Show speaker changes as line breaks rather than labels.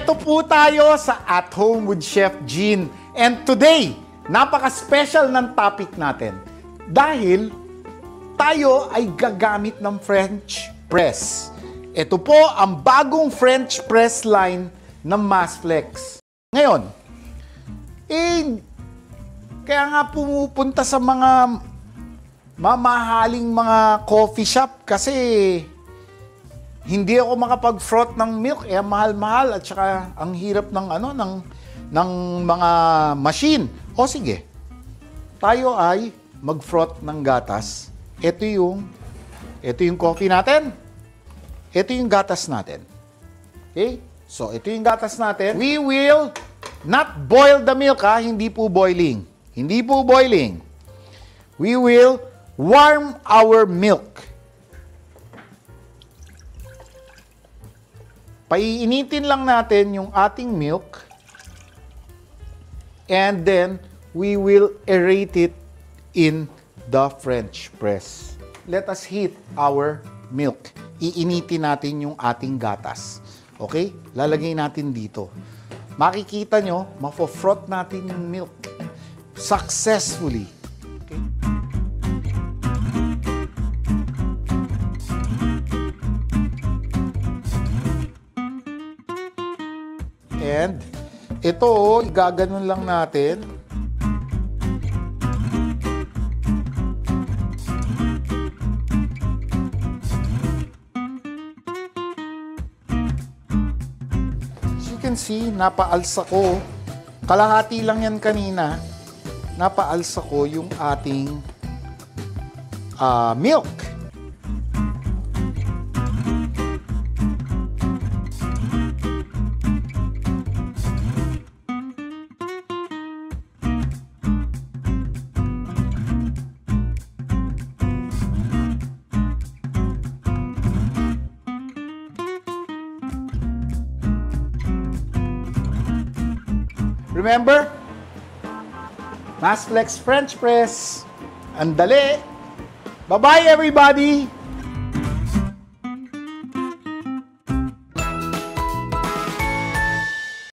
Eto po tayo sa At Home with Chef Gene. And today, napaka-special ng topic natin. Dahil tayo ay gagamit ng French press. Ito po ang bagong French press line ng Massflex. Ngayon, kaya nga pumupunta sa mga mamahaling mga coffee shop kasi hindi ako makapag-froth ng milk, mahal-mahal at saka ang hirap ng ng mga machine. O sige, tayo ay mag-froth ng gatas. Ito yung coffee natin. Ito yung gatas natin. Okay? So, ito yung gatas natin. We will not boil the milk, hindi po boiling. Hindi po boiling. We will warm our milk. Paiinitin lang natin yung ating milk and then we will aerate it in the French press. Let us heat our milk. Iinitin natin yung ating gatas. Okay? Lalagay natin dito. Makikita nyo, mafo-froth natin yung milk successfully. Okay? And ito, gaganon lang natin. As you can see, napaalsa ko. Kalahati lang yan kanina. Napaalsa ko yung ating milk. Remember? Massflex French press. Ang dali. Bye-bye everybody!